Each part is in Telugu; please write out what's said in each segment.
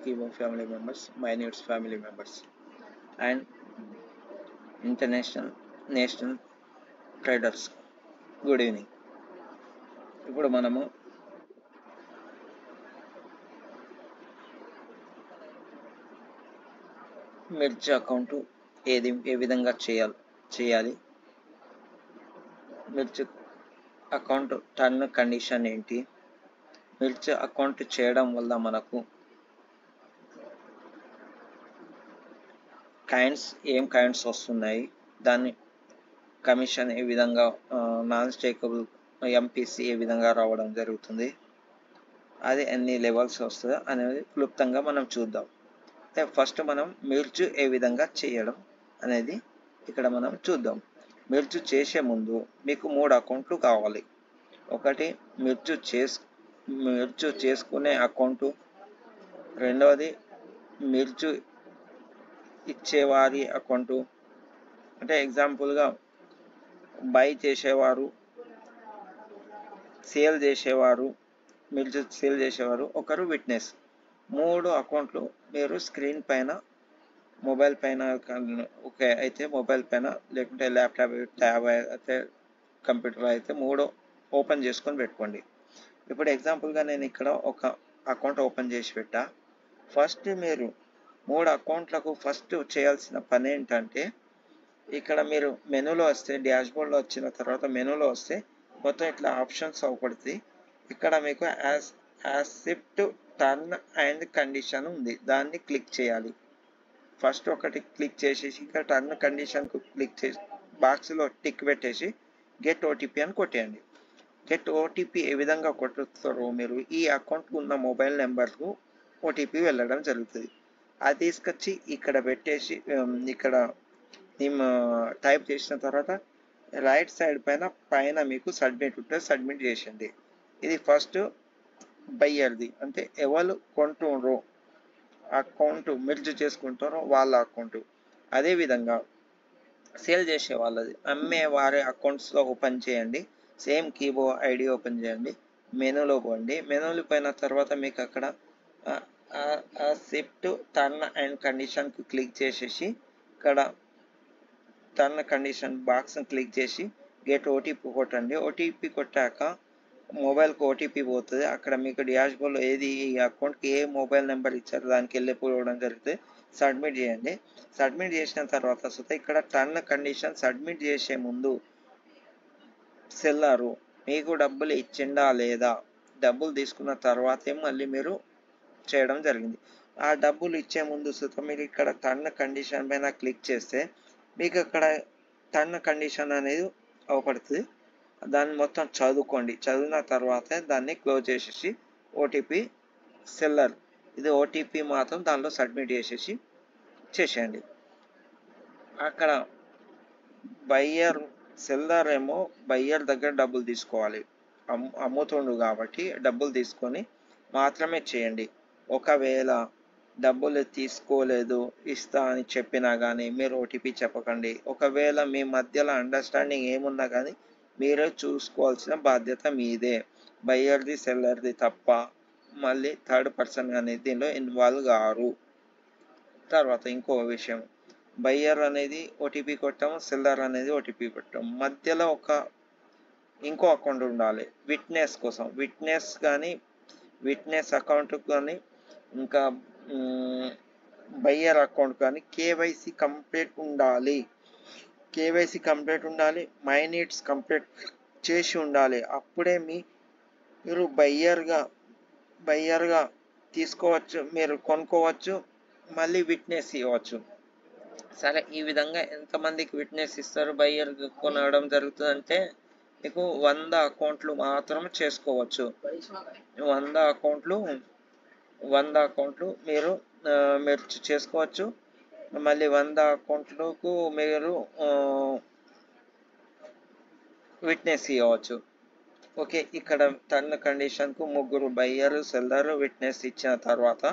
Kibo family members, Minutes family members, and international national traders. Good evening. ఇప్పుడు మనము మిర్చి అకౌంట్ ఏ విధంగా చేయాలి, మిర్చి అకౌంట్ టర్న్ కండిషన్ ఏంటి, మిర్చి అకౌంట్ చేయడం వల్ల మనకు కాయిన్స్ వస్తున్నాయి, దాన్ని కమిషన్ ఏ విధంగా, నాన్ స్టేకబుల్ ఎంపీసీ ఏ విధంగా రావడం జరుగుతుంది, అది ఎన్ని లెవెల్స్ వస్తుందో అనేది క్లుప్తంగా మనం చూద్దాం. ఫస్ట్ మనం మిర్చి ఏ విధంగా చేయడం అనేది ఇక్కడ మనం చూద్దాం. మిర్చి చేసే ముందు మీకు 3 అకౌంట్లు కావాలి. ఒకటి మిర్చి చేసుకునే అకౌంటు, రెండవది మిర్చి ఇచ్చేవారి అకౌంటు, అంటే ఎగ్జాంపుల్గా బై చేసేవారు, మిర్చి సేల్ చేసేవారు, ఒకరు విట్నెస్. 3 అకౌంట్లు మీరు స్క్రీన్ పైన, మొబైల్ పైన ఓకే అయితే మొబైల్ పైన, లేకుంటే ల్యాప్టాప్, ట్యాబ్ అయితే కంప్యూటర్ అయితే 3 ఓపెన్ చేసుకొని పెట్టుకోండి. ఇప్పుడు ఎగ్జాంపుల్గా నేను ఇక్కడ ఒక అకౌంట్ ఓపెన్ చేసి పెట్టా. ఫస్ట్ మీరు 3 అకౌంట్లకు ఫస్ట్ చేయాల్సిన పని ఏంటంటే, ఇక్కడ మీరు మెనూలో వస్తే, డాష్బోర్డ్లో వచ్చిన తర్వాత మెనూలో వస్తే మొత్తం ఇట్లా ఆప్షన్స్ అవపడుతుంది. ఇక్కడ మీకు యాక్సెప్ట్ టర్న్ అండ్ కండిషన్ ఉంది, దాన్ని క్లిక్ చేయాలి. ఫస్ట్ ఒకటి క్లిక్ చేసేసి ఇక్కడ టర్న్ కండిషన్కు క్లిక్ చేసి బాక్స్లో టిక్ పెట్టేసి గెట్ ఓటీపీ అని కొట్టేయండి. గెట్ ఓటీపీ ఏ విధంగా కొట్టుతారో, మీరు ఈ అకౌంట్కు ఉన్న మొబైల్ నెంబర్కు ఓటీపీ వెళ్ళడం జరుగుతుంది. అది తీసుకొచ్చి ఇక్కడ పెట్టేసి, ఇక్కడ టైప్ చేసిన తర్వాత రైట్ సైడ్ పైన మీకు సబ్మిట్ ఉంటుంది, సబ్మిట్ చేసింది. ఇది ఫస్ట్ బయ్యర్ది, అంటే ఎవరు కొంటుండ్రో అకౌంట్ మిర్చి చేసుకుంటారో వాళ్ళ అకౌంట్. అదేవిధంగా సేల్ చేసే వాళ్ళది, అమ్మే వారి అకౌంట్స్లో ఓపెన్ చేయండి. సేమ్ కీబో ఐడి ఓపెన్ చేయండి, మెనూలో పోండి. మెనూలో పోయిన తర్వాత మీకు అక్కడ యాక్సెప్ట్ టర్న్ అండ్ కండిషన్కి క్లిక్ చేసేసి ఇక్కడ టర్న్ కండిషన్ బాక్స్ని క్లిక్ చేసి గెట్ ఓటీపీ కొట్టండి. ఓటీపీ కొట్టాక మొబైల్కి ఓటీపీ పోతుంది. అక్కడ మీకు డాష్బోర్డ్లో ఏది ఈ అకౌంట్కి ఏ మొబైల్ నెంబర్ ఇచ్చారో దానికి వెళ్ళిపోవడం జరుగుతుంది. సబ్మిట్ చేయండి. సబ్మిట్ చేసిన తర్వాత ఇక్కడ టర్న్ కండిషన్ సబ్మిట్ చేసే ముందు సెల్లరు మీకు డబ్బులు ఇచ్చిండా లేదా, డబ్బులు తీసుకున్న తర్వాతే మళ్ళీ మీరు చేయడం జరిగింది. ఆ డబ్బులు ఇచ్చే ముందు మీరు ఇక్కడ టర్న్ కండిషన్ పైన క్లిక్ చేస్తే మీకు అక్కడ టర్న్ కండిషన్ అనేది అవపడుతుంది. దాన్ని మొత్తం చదువుకోండి. చదివిన తర్వాతే దాన్ని క్లోజ్ చేసేసి ఓటీపీ సెల్లర్, ఇది ఓటీపీ మాత్రం దానిలో సబ్మిట్ చేసేయండి. అక్కడ సెల్లర్ ఏమో బయ్యర్ దగ్గర డబ్బులు తీసుకోవాలి, అమ్ముతుండు కాబట్టి డబ్బులు తీసుకొని మాత్రమే చేయండి. ఒకవేళ డబ్బులు తీసుకోలేదు, ఇస్తా అని చెప్పినా కానీ మీరు ఓటీపీ చెప్పకండి. ఒకవేళ మీ మధ్యలో అండర్స్టాండింగ్ ఏమున్నా కానీ మీరే చూసుకోవాల్సిన బాధ్యత మీదే, బయ్యర్ది సెల్లర్ది తప్ప మళ్ళీ థర్డ్ పర్సన్ కానీ దీనిలో ఇన్వాల్వ్ గారు. తర్వాత ఇంకో విషయం, బయ్యర్ అనేది ఓటీపీ కొట్టాము, సెల్లర్ అనేది ఓటీపీ కొట్టాము, మధ్యలో ఇంకో అకౌంట్ ఉండాలి విట్నెస్ కోసం. విట్నెస్ అకౌంట్ కానీ ఇంకా బయ్యర్ అకౌంట్ కానీ కేవైసీ కంప్లీట్ ఉండాలి. మైనీడ్స్ కంప్లీట్ చేసి ఉండాలి. అప్పుడే మీరు బయ్యర్గా తీసుకోవచ్చు, మీరు కొనుక్కోవచ్చు, మళ్ళీ విట్నెస్ ఇవ్వచ్చు. సరే, ఈ విధంగా ఎంతమందికి విట్నెస్ ఇస్తారు, బయ్యర్ కొనడం జరుగుతుందంటే మీకు 100 అకౌంట్లు మాత్రం చేసుకోవచ్చు. 100 అకౌంట్లు మీరు చేసుకోవచ్చు. మళ్ళీ 100 అకౌంట్లకు మీరు విట్నెస్ ఇవ్వచ్చు. ఓకే, ఇక్కడ టర్న్ కండిషన్కు 3 బయ్యర్, సెల్లర్, విట్నెస్ ఇచ్చిన తర్వాత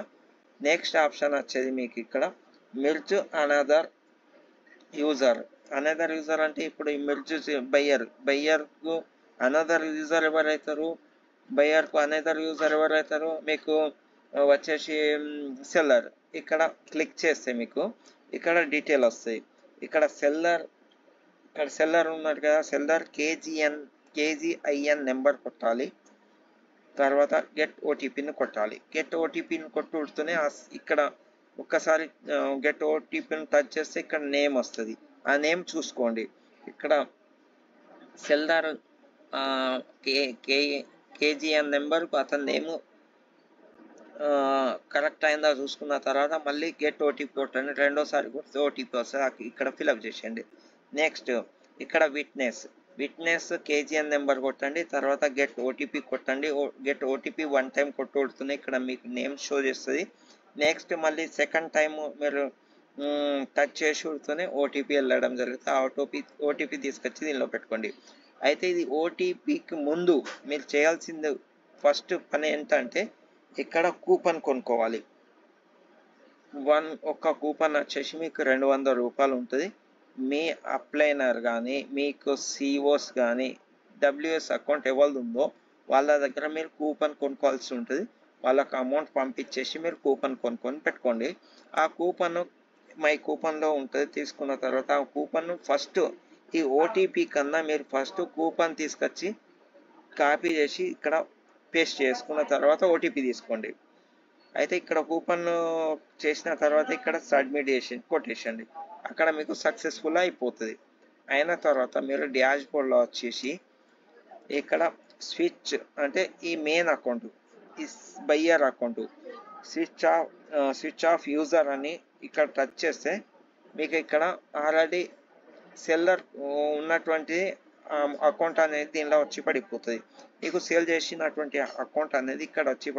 నెక్స్ట్ ఆప్షన్ వచ్చేది మీకు ఇక్కడ మిర్చి అనదర్ యూజర్ అంటే ఇప్పుడు ఈ మిర్చి బయ్యర్కు అనదర్ యూజర్ ఎవరైతారు, బయ్యర్కు అనదర్ యూజర్ ఎవరైతారు, మీకు వచ్చేసి సెల్లర్. ఇక్కడ క్లిక్ చేస్తే మీకు ఇక్కడ డీటెయిల్ వస్తాయి. ఇక్కడ సెల్లర్ ఉన్నాడు కదా, సెల్లర్ కేజీఐఎన్ నెంబర్ కొట్టాలి. తర్వాత గెట్ ఓటీపీని కొట్టాలి. గెట్ ఓటీపీని కొట్టుతూనే ఇక్కడ ఒక్కసారి గెట్ ఓటీపీని టచ్ చేస్తే ఇక్కడ నేమ్ వస్తుంది. ఆ నేమ్ చూసుకోండి. ఇక్కడ సెల్దార్ కేజీఎన్ నెంబర్కు అతని నేమ్ కరెక్ట్ అయిందా చూసుకున్న తర్వాత మళ్ళీ గెట్ ఓటీపీ కొట్టండి. రెండోసారి కొడితే ఓటీపీ వస్తుంది, ఇక్కడ ఫిల్అప్ చేసేయండి. నెక్స్ట్ ఇక్కడ విట్నెస్ కేజీఎన్ నెంబర్ కొట్టండి. తర్వాత గెట్ ఓటీపీ కొట్టండి. గెట్ ఓటీపీ 1 టైం కొట్టుడుతుంది. ఇక్కడ మీకు నేమ్ షో చేస్తుంది. నెక్స్ట్ మళ్ళీ సెకండ్ టైం మీరు టచ్ చేసి ఉడితేనే ఓటీపీ వెళ్ళడం జరుగుతుంది. ఆ ఓటీపీ తీసుకొచ్చి దీనిలో పెట్టుకోండి. అయితే ఇది ఓటీపీకి ముందు మీరు చేయాల్సింది ఫస్ట్ పని ఏంటంటే ఇక్కడ కూపన్ కొనుక్కోవాలి. ఒక్క కూపన్ వచ్చేసి మీకు 200 రూపాయలు ఉంటుంది. మీ అప్లైనర్ కానీ మీకు సిఓస్ కానీ డబ్ల్యూఎస్ అకౌంట్ ఎవరిది ఉందో వాళ్ళ దగ్గర మీరు కూపన్ కొనుక్కోవాల్సి ఉంటుంది. వాళ్ళకు అమౌంట్ పంపించేసి మీరు కూపన్ కొనుక్కొని పెట్టుకోండి. ఆ కూపన్ మై కూపన్లో ఉంటుంది. తీసుకున్న తర్వాత ఆ కూపన్ ఫస్ట్ ఈ ఓటీపీ కన్నా మీరు ఫస్ట్ కూపన్ తీసుకొచ్చి కాపీ చేసి ఇక్కడ పేస్ట్ చేసుకున్న తర్వాత ఓటీపీ తీసుకోండి. అయితే ఇక్కడ కూపన్ చేసిన తర్వాత ఇక్కడ సబ్మిట్ కొట్టేసండి. అక్కడ మీకు సక్సెస్ఫుల్ అయిపోతుంది. అయిన తర్వాత మీరు డాష్ బోర్డ్లో వచ్చేసి ఇక్కడ స్విచ్ అంటే ఈ మెయిన్ అకౌంట్, ఈ buyer account switch off user అని ఇక్కడ టచ్ చేస్తే మీకు ఇక్కడ ఆల్రెడీ సెల్లర్ ఉన్నటువంటి అకౌంట్ అనేది దీనిలో వచ్చి పడిపోతుంది. మీకు సేల్ చేసినటువంటి అకౌంట్ అనేది ఇక్కడ వచ్చి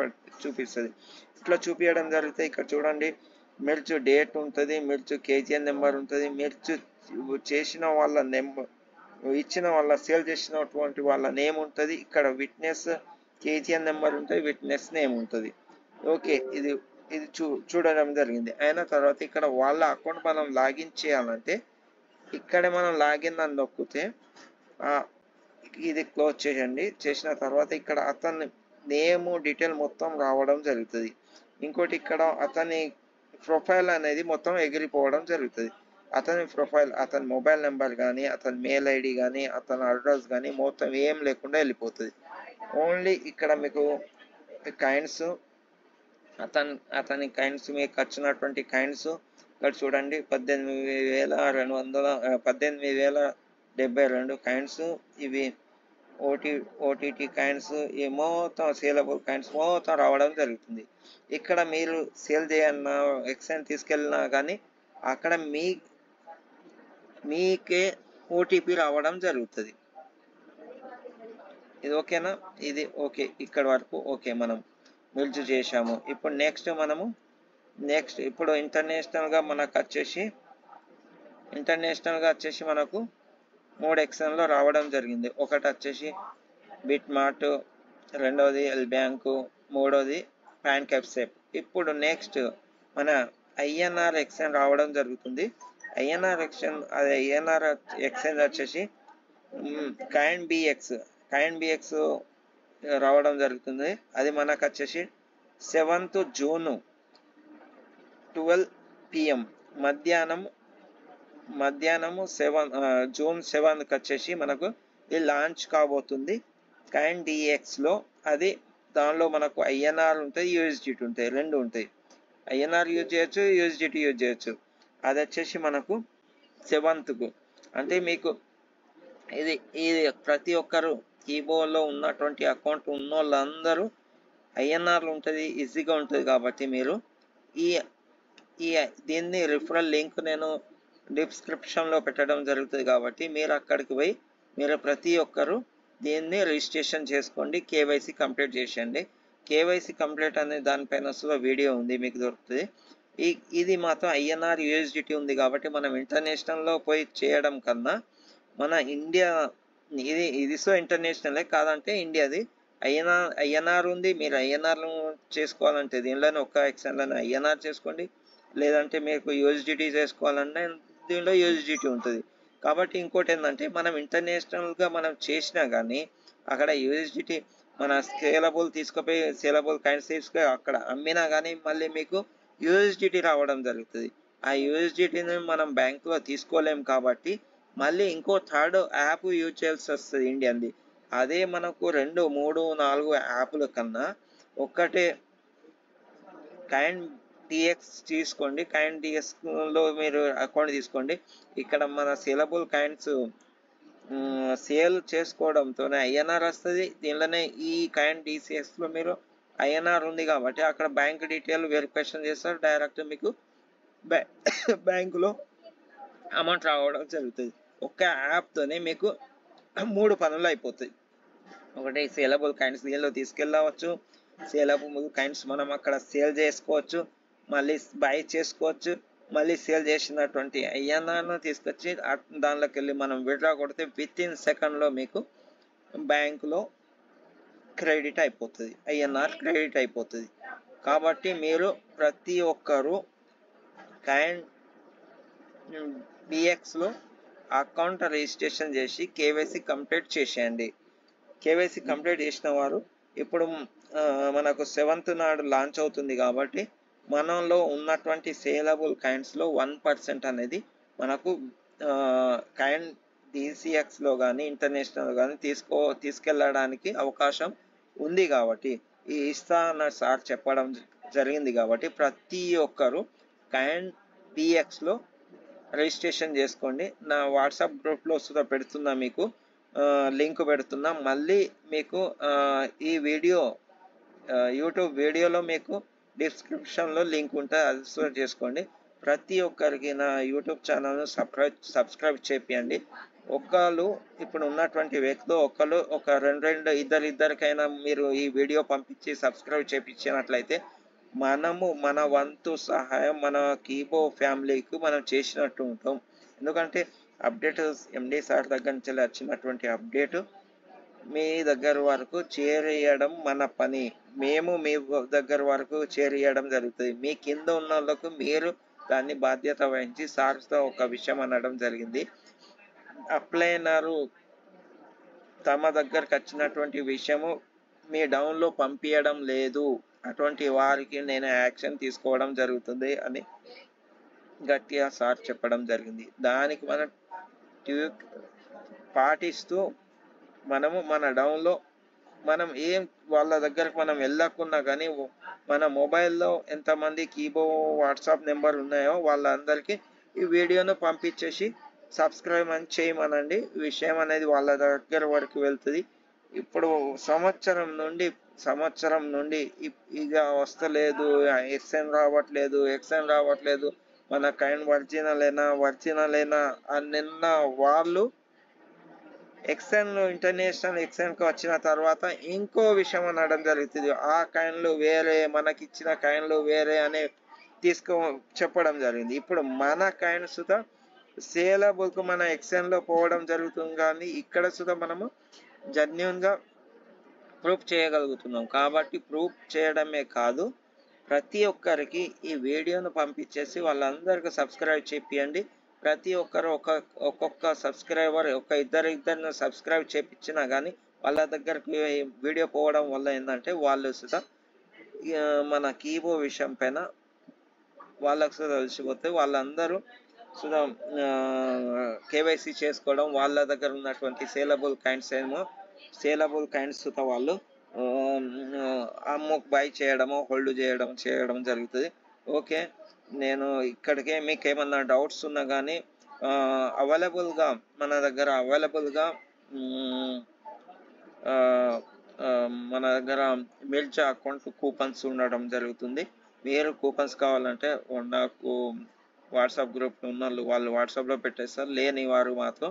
చూపిస్తుంది. ఇట్లా చూపించడం జరిగితే ఇక్కడ చూడండి, మిర్చు డేట్ ఉంటుంది, మిర్చు కేజీఎన్ నెంబర్ ఉంటుంది, మిర్చు చేసిన వాళ్ళ నెంబర్ ఇచ్చిన వాళ్ళ సేల్ చేసినటువంటి వాళ్ళ నేమ్ ఉంటుంది. ఇక్కడ విట్నెస్ కేజీఎన్ నెంబర్ ఉంటుంది, విట్నెస్ నేమ్ ఉంటుంది. ఓకే, ఇది చూడడం జరిగింది. అయిన తర్వాత ఇక్కడ వాళ్ళ అకౌంట్ మనం లాగిన్ చేయాలంటే ఇక్కడే మనం లాగిన్ అని నొక్కితే ఇది క్లోజ్ చేయండి. చేసిన తర్వాత ఇక్కడ అతని నేమ్ డీటెయిల్ మొత్తం రావడం జరుగుతుంది. ఇంకోటి ఇక్కడ అతని ప్రొఫైల్ అనేది మొత్తం ఎగిరిపోవడం జరుగుతుంది. అతని ప్రొఫైల్, అతని మొబైల్ నెంబర్ కానీ అతని మెయిల్ ఐడి కానీ అతని అడ్రస్ కానీ మొత్తం ఏం లేకుండా వెళ్ళిపోతుంది. ఓన్లీ ఇక్కడ మీకు కాయిన్స్, అతని కాయిన్స్ మీకు వచ్చినటువంటి కాయిన్స్ ఇక్కడ చూడండి 18,272 కాయిన్స్. ఇవి ఓటీటీ కాయిన్స్, ఈ మొత్తం సేలబుల్ కాయిన్స్ మొత్తం రావడం జరుగుతుంది. ఇక్కడ మీరు సేల్ చేయన్నా ఎక్స్చేంజ్ తీసుకెళ్ళినా కానీ అక్కడ మీకే ఓటీపీ రావడం జరుగుతుంది. ఇది ఓకేనా? ఇది ఓకే, ఇక్కడ వరకు ఓకే, మనం మిల్చు చేసాము. ఇప్పుడు నెక్స్ట్ ఇప్పుడు ఇంటర్నేషనల్గా వచ్చేసి మనకు 3 ఎక్స్చేంజ్లో రావడం జరిగింది. ఒకటి వచ్చేసి బిట్ మార్ట్, రెండవది ఎల్ బ్యాంకు, మూడవది పాన్ క్యాప్సెప్. ఇప్పుడు నెక్స్ట్ మన ఐఎన్ఆర్ ఎక్స్చేంజ్ రావడం జరుగుతుంది. ఐఎన్ఆర్ ఎక్స్చేంజ్ వచ్చేసి కాయిన్ బిఎక్స్ రావడం జరుగుతుంది. అది మనకు వచ్చేసి 7th జూన్ 12 PM మధ్యాహ్నం జూన్ 7కి వచ్చేసి మనకు ఇది లాంచ్ కాబోతుంది. కాయిన్ డిఎక్స్లో అది దానిలో మనకు ఐఎన్ఆర్ ఉంటుంది, యూఎస్డిటీ ఉంటాయి, రెండు ఉంటాయి. ఐఎన్ఆర్ యూజ్ చేయొచ్చు, యూఎస్డిటీ యూజ్ చేయొచ్చు. అది వచ్చేసి మనకు 7th అంటే మీకు ఇది ప్రతి ఒక్కరు ఈబోలో ఉన్నటువంటి అకౌంట్ ఉన్న వాళ్ళందరూ ఐఎన్ఆర్లు ఉంటుంది, ఈజీగా ఉంటుంది. కాబట్టి మీరు దీన్ని రిఫరల్ లింక్ నేను డిస్క్రిప్షన్లో పెట్టడం జరుగుతుంది. కాబట్టి మీరు అక్కడికి పోయి మీరు ప్రతి ఒక్కరు దీన్ని రిజిస్ట్రేషన్ చేసుకోండి, కేవైసీ కంప్లీట్ చేసేయండి. కేవైసీ కంప్లీట్ అనే దానిపైన వీడియో ఉంది, మీకు దొరుకుతుంది. ఇది మాత్రం ఐఎన్ఆర్ యూఎస్డిటీ ఉంది కాబట్టి మనం ఇంటర్నేషనల్లో పోయి చేయడం కన్నా మన ఇండియా ఇది ఇంటర్నేషనలే కాదంటే ఇండియాది ఐఎన్ఆర్ ఉంది. మీరు ఐఎన్ఆర్ను చేసుకోవాలంటే దీనిలోనే ఒక్క ఎక్స్చేంజ్లోనే ఐఎన్ఆర్ చేసుకోండి, లేదంటే మీకు యూఎస్డిటీ చేసుకోవాలంటే దీనిలో యూఎస్డిటీ ఉంటుంది. కాబట్టి ఇంకోటి ఏంటంటే మనం ఇంటర్నేషనల్గా మనం చేసినా కానీ అక్కడ యూఎస్డిటీ మన సేలబుల్ కాయిన్స్ తీసుకుపోయి అక్కడ అమ్మినా కానీ మళ్ళీ మీకు యూఎస్డిటీ రావడం జరుగుతుంది. ఆ యూఎస్డిటీని మనం బ్యాంకులో తీసుకోలేం కాబట్టి మళ్ళీ ఇంకో థర్డ్ యాప్ యూజ్ చేయాల్సి వస్తుంది ఇండియన్ది. అదే మనకు 2, 3, 4 యాప్ల కన్నా ఒక్కటే కాయిన్ డిఎక్స్ తీసుకోండి. కాయిన్ డిఎక్స్లో మీరు అకౌంట్ తీసుకోండి. ఇక్కడ మన సేలబుల్ కాయిన్స్ సేల్ చేసుకోవడంతోనే ఐఎన్ఆర్ వస్తుంది. దీనిలోనే ఈ కాయిన్ డిసిఎస్లో మీరు ఐఎన్ఆర్ ఉంది కాబట్టి అక్కడ బ్యాంక్ డీటెయిల్ వెరిఫికేషన్ చేస్తారు. డైరెక్ట్ మీకు బ్యాంకులో అమౌంట్ రావడం జరుగుతుంది. ఒక్క యాప్తోనే మీకు 3 పనులు అయిపోతాయి. ఒకటి సేలబుల్ కాయిన్స్ దీనిలో తీసుకెళ్ళవచ్చు. సేలబుల్ కాయిన్స్ మనం అక్కడ సేల్ చేసుకోవచ్చు, మళ్ళీ బై చేసుకోవచ్చు. మళ్ళీ సేల్ చేసినటువంటి ఐఎన్ఆర్ను తీసుకొచ్చి దానిలోకి వెళ్ళి మనం విత్డ్రా కొడితే విత్ ఇన్ సెకండ్లో మీకు బ్యాంకులో క్రెడిట్ అయిపోతుంది, ఐఎన్ఆర్ క్రెడిట్ అయిపోతుంది. కాబట్టి మీరు ప్రతి ఒక్కరూ కాయిన్ బిఎక్స్లో అకౌంట్ రిజిస్ట్రేషన్ చేసి కేవైసీ కంప్లీట్ చేసేయండి. కేవైసీ కంప్లీట్ చేసిన వారు ఇప్పుడు మనకు 7th నాడు లాంచ్ అవుతుంది కాబట్టి మనలో ఉన్నటువంటి సేలబుల్ కాయిన్స్లో 1% అనేది మనకు కాయిన్ డిసిఎక్స్లో కానీ ఇంటర్నేషనల్ కానీ తీసుకెళ్ళడానికి అవకాశం ఉంది. కాబట్టి ఈ ఇస్తా అన్న సార్ చెప్పడం జరిగింది కాబట్టి ప్రతి ఒక్కరు కాయిన్ డిఎక్స్లో రిజిస్ట్రేషన్ చేసుకోండి. నా వాట్సాప్ గ్రూప్లో సుధా పెడుతున్నా, మీకు లింక్ పెడుతున్నా. మళ్ళీ మీకు ఈ వీడియో యూట్యూబ్ వీడియోలో మీకు డిస్క్రిప్షన్లో లింక్ ఉంటుంది, అది సర్చ్ చేసుకోండి. ప్రతి ఒక్కరికి నా యూట్యూబ్ ఛానల్ను సబ్స్క్రైబ్ చేయండి. ఒకళ్ళు ఇప్పుడు ఉన్నటువంటి వ్యక్తులు ఒక ఇద్దరికైనా మీరు ఈ వీడియో పంపించి సబ్స్క్రైబ్ చేయించినట్లయితే మన వంతు సహాయం మన కీబో ఫ్యామిలీకి మనం చేసినట్టు ఉంటాం. ఎందుకంటే అప్డేట్ ఎండి సార్ దగ్గర నుంచి వచ్చినటువంటి అప్డేట్ మీ దగ్గర వరకు చేరేయడం మన పని. మేము మీ దగ్గర వరకు చేరేయడం జరుగుతుంది. మీ కింద ఉన్న వాళ్ళకు మీరు దాన్ని బాధ్యత వహించి సార్తో ఒక విషయం అనడం జరిగింది. అప్లైనరు తమ దగ్గరకు వచ్చినటువంటి విషయము మీ డౌన్లో పంపించడం లేదు, అటువంటి వారికి నేను యాక్షన్ తీసుకోవడం జరుగుతుంది అని గట్టిగా సార్ చెప్పడం జరిగింది. దానికి మనం పాటిస్తూ మనము మన డౌన్లో మనం ఏం వాళ్ళ దగ్గరకు మనం వెళ్ళకున్నా కానీ మన మొబైల్లో ఎంతమంది కీబో వాట్సాప్ నెంబర్ ఉన్నాయో వాళ్ళందరికీ ఈ వీడియోను పంపించేసి సబ్స్క్రైబ్ అని చేయమనండి. విషయం అనేది వాళ్ళ దగ్గర వరకు వెళ్తుంది. ఇప్పుడు సంవత్సరం నుండి ఇక వస్తలేదు, ఎక్స్ఎన్ రావట్లేదు, మన కాయిన్ ఒరిజినలేనా అని నిన్న వాళ్ళు ఇంటర్నేషనల్ ఎక్స్ఎన్కి వచ్చిన తర్వాత ఇంకో విషయం అనడం జరుగుతుంది. ఆ కాయిన్లు వేరే, మనకిచ్చిన కాయిన్లు వేరే అని చెప్పడం జరిగింది. ఇప్పుడు మన కాయిన్ సుధా సేలబుల్కు మన ఎక్స్ఎన్లో పోవడం జరుగుతుంది, కానీ ఇక్కడ సుధా మనము జెన్యూన్గా ప్రూఫ్ చేయగలుగుతున్నాం. కాబట్టి ప్రూఫ్ చేయడమే కాదు, ప్రతి ఒక్కరికి ఈ వీడియోను పంపించేసి వాళ్ళందరికీ సబ్స్క్రైబ్ చేయండి. ప్రతి ఒక్కరు ఒక్కొక్క సబ్స్క్రైబర్ ఇద్దరిని సబ్స్క్రైబ్ చేయించినా కానీ వాళ్ళ దగ్గరకు వీడియో పోవడం వల్ల ఏంటంటే వాళ్ళు సుధా మన కీబో విషయం పైన వాళ్ళకు సుధా తెలిసిపోతే వాళ్ళందరూ సుధా కేవైసీ చేసుకోవడం, వాళ్ళ దగ్గర ఉన్నటువంటి సేలబుల్ కాయిన్స్ సుధా వాళ్ళు బై చేయడము, హోల్డ్ చేయడం జరుగుతుంది. ఓకే, నేను ఇక్కడికే మీకు ఏమన్నా డౌట్స్ ఉన్నా కానీ మన దగ్గర మిర్జా అకౌంట్ కూపన్స్ ఉండడం జరుగుతుంది. మీరు కూపన్స్ కావాలంటే నాకు వాట్సాప్ గ్రూప్ ఉన్న వాళ్ళు వాట్సాప్లో పెట్టేస్తారు. లేని వారు మాత్రం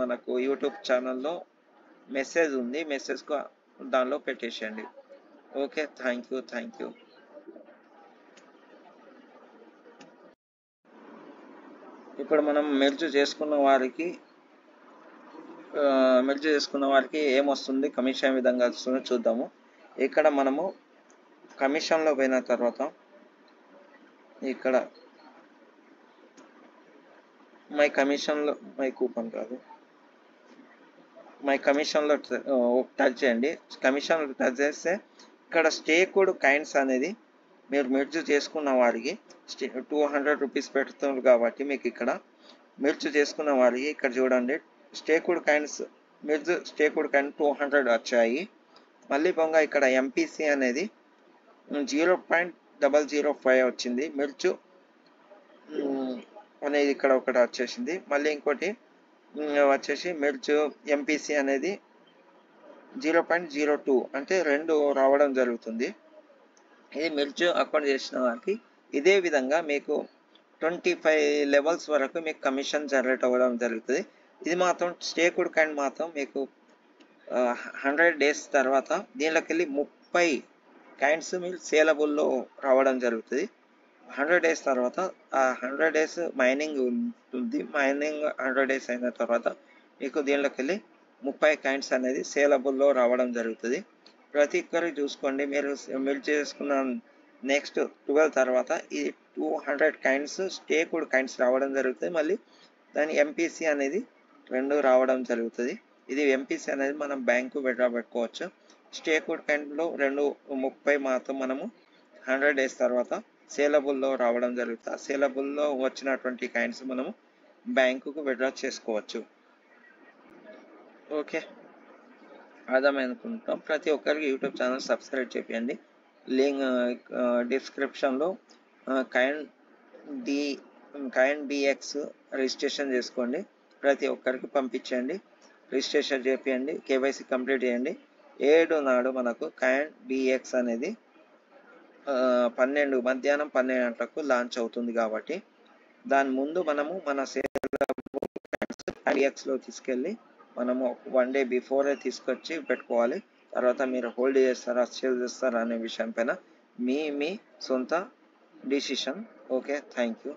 మనకు యూట్యూబ్ ఛానల్లో మెసేజ్ ఉంది, మెసేజ్కు దానిలో పెట్టేసేయండి. Okay, thank you. ఇప్పుడు మనం మెర్జ్ చేసుకున్న వారికి ఏమొస్తుంది, కమిషన్ విధంగా వస్తుందో చూద్దాము. ఇక్కడ మనము కమిషన్లో పోయిన తర్వాత ఇక్కడ మై కూపన్ కాదు, మై కమిషన్లో టచ్ చేయండి. కమిషన్లో టచ్ చేస్తే ఇక్కడ స్టేక్డ్ కైండ్స్ అనేది మీరు మెర్జ్ చేసుకున్న వారికి 200 రూపీస్ పెడుతున్నారు కాబట్టి మీకు ఇక్కడ మెర్జ్ చేసుకున్న వారికి ఇక్కడ చూడండి staked kinds merge staked kind 200 వచ్చాయి. మళ్ళీ పొంగ ఇక్కడ ఎంపీసీ అనేది 0.005 వచ్చింది. మెర్జ్ అనేది ఇక్కడ ఒకటి వచ్చేసింది. మళ్ళీ ఇంకోటి వచ్చేసి మెర్జ్ ఎంపీసీ అనేది 0.02 అంటే 2 రావడం జరుగుతుంది. ఇది మెర్జ్ అకౌంట్ చేసిన వారికి ఇదే విధంగా మీకు 25 లెవెల్స్ వరకు మీకు కమిషన్ జనరేట్ అవ్వడం జరుగుతుంది. ఇది మాత్రం స్టేక్డ్ కైండ్ మాత్రం మీకు 100 డేస్ తర్వాత దీనిలోకి వెళ్ళి 30 కైండ్స్ మీరు సేలబుల్లో రావడం జరుగుతుంది. 100 డేస్ తర్వాత ఆ 100 డేస్ మైనింగ్ ఉంటుంది. మైనింగ్ 100 డేస్ అయిన తర్వాత మీకు దీనిలోకి వెళ్ళి 30 కైండ్స్ అనేది సేలబుల్లో రావడం జరుగుతుంది. ప్రతి ఒక్కరికి చూసుకోండి, మీరు మెర్జ్ చేసుకున్న నెక్స్ట్ 12 తర్వాత ఈ 200 కైండ్స్ స్టేక్డ్ కైండ్స్ రావడం జరుగుతుంది. మళ్ళీ దాని ఎంపీసీ అనేది 2 రావడం జరుగుతుంది. ఇది ఎంపీసీ అనేది మనం బ్యాంకు పెట్టుకోవచ్చు. స్టేక్డ్ కైండ్లో 30 మాత్రం మనము 100 డేస్ తర్వాత సేలబుల్లో రావడం జరుగుతుంది. ఆ సేలబుల్లో వచ్చినటువంటి కైండ్స్ మనము బ్యాంకుకు విత్డ్రా చేసుకోవచ్చు. ఓకే, అర్థమనుకుంటాం. ప్రతి ఒక్కరికి యూట్యూబ్ ఛానల్ సబ్స్క్రైబ్ చేయండి. లింక్ డిస్క్రిప్షన్లో కైన్ బిఎక్స్ రిజిస్ట్రేషన్ చేసుకోండి. ప్రతి ఒక్కరికి పంపించండి, రిజిస్ట్రేషన్ చేయండి, కేవైసీ కంప్లీట్ చేయండి. 7 నాడు మనకు కైన్ బిఎక్స్ అనేది మధ్యాహ్నం 12 గంటలకు లాంచ్ అవుతుంది. కాబట్టి దాని ముందు మనము మన బిఎక్స్లో తీసుకెళ్ళి మనము 1 డే బిఫోరే తీసుకొచ్చి పెట్టుకోవాలి. తర్వాత మీరు హోల్డ్ చేస్తారా సేల్ చేస్తారా అనే విషయం పైన మీ సొంత డిసిషన్. Okay, thank you.